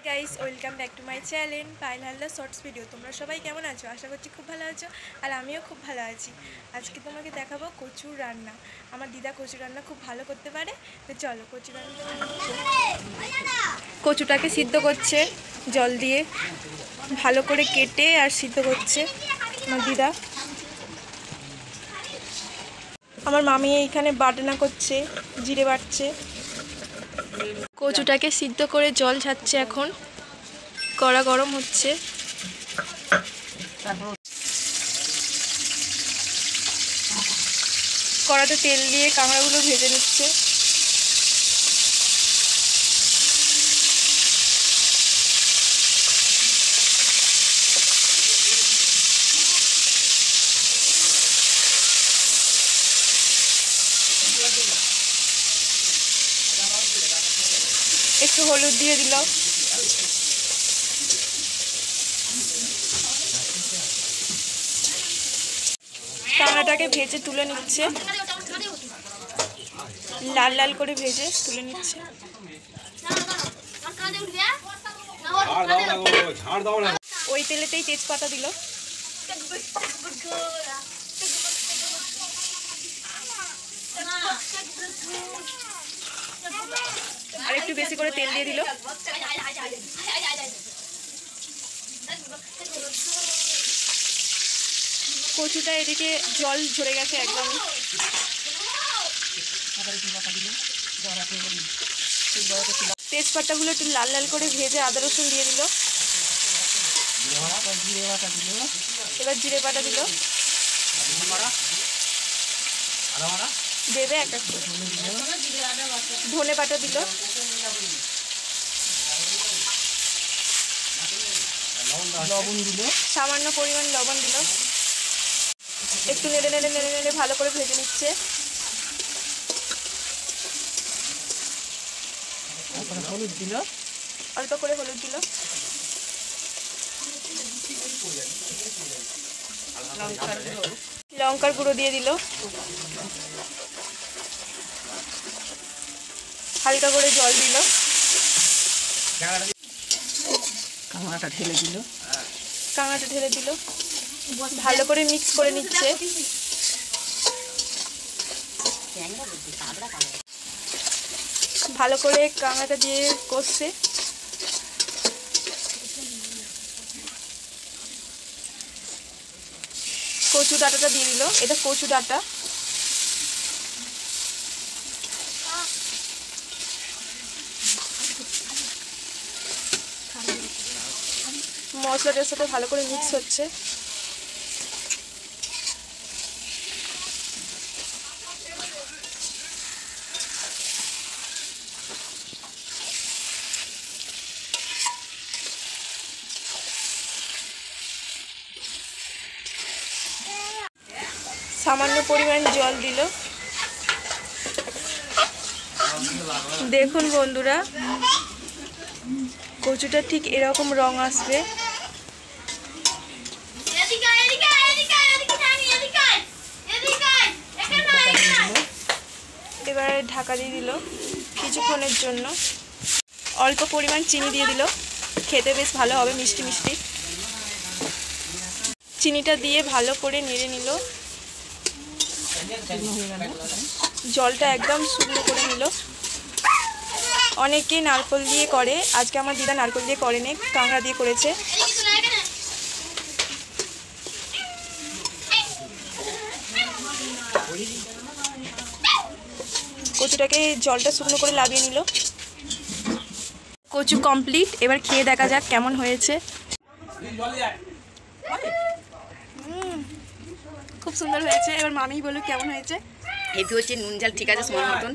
High guys, welcome back to my channel Payel Haldar shorts video. তোমরা সবাই কেমন আছো? আশা করছি খুব ভালো আছো, আর আমিও খুব ভালো আছি। আজকে তোমাকে দেখাবো কচুর রান্না। আমার দিদা কচুর রান্না খুব ভালো করতে পারে, তো চলো কচুর রান্না। কচুটাকে সিদ্ধ করছে জল দিয়ে, ভালো করে কেটে আর সিদ্ধ করছে আমার দিদা। আমার মামি এইখানে বাটনা করছে, জিরে বাটছে। কচুটাকে সিদ্ধ করে জল ঝাচ্ছে, এখন কড়া গরম হচ্ছে। কড়াতে তেল দিয়ে কাঁকড়াগুলো ভেজে নিচ্ছে। একটু হলুদ দিয়ে দিল। কাঁকড়াটাকে ভেজে তুলে নিচ্ছে, লাল লাল করে ভেজে তুলে নিচ্ছে। ওই তেলেতেই তেজপাতা দিল। আর একটু বেশি করে তেল দিয়ে দিল। কচুটা এদিকে জল ঝরে গেছে একদম। তেজপাতাগুলো একটু লাল লাল করে ভেজে আদা রসুন দিয়ে দিল। এবার জিরে বাটা দিল, দেবে এক এক করে। ধনে বাটা দিল, লবণ দিল, সামান্য পরিমাণ লবণ দিল। একটু নেড়ে নেড়ে নেড়ে নেড়ে ভালো করে ভেজে নিচ্ছে। হলুদ দিল, অল্প করে হলুদ দিল। লঙ্কার গুঁড়ো দিয়ে দিল। হালকা করে জল দিল। কাঁকড়াটা ঢেলে দিল। ভালো করে মিক্স করে নিচ্ছে। ভালো করে কাঁকড়াটা দিয়ে কষছে। কচু ডাঁটাটা দিয়ে দিল। এটা কচু ডাঁটা। মশলাটার সাথে ভালো করে মিক্স হচ্ছে। সামান্য পরিমাণ জল দিল। দেখুন বন্ধুরা, কচুটা ঠিক এরকম রং আসবে। এবারে ঢাকা দিয়ে দিল কিছুক্ষণের জন্য। অল্প পরিমাণ চিনি দিয়ে দিল, খেতে বেশ ভালো হবে, মিষ্টি মিষ্টি। চিনিটা দিয়ে ভালো করে নেড়ে নিল। জলটা একদম শুকনো করে নিল। অনেকে নারকেল দিয়ে করে, আজকে আমার দিদা নারকেল দিয়ে করেনি, কাঁকড়া দিয়ে করেছে। কচুটাকে জলটা শুকনো করে লাবিয়ে নিল। কচু কমপ্লিট। এবার খেয়ে দেখা যাক কেমন হয়েছে। খুব সুন্দর হয়েছে। এবার মামি বলুক কেমন হয়েছে। হেভি হচ্ছে, নুন ঝাল ঠিক আছে, সময় মতন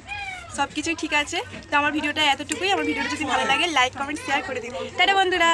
সব কিছুই ঠিক আছে। তো আমার ভিডিওটা এতটুকুই। আমার ভিডিওটা যদি ভালো লাগে লাইক কমেন্ট শেয়ার করে দিন। টাটা বন্ধুরা।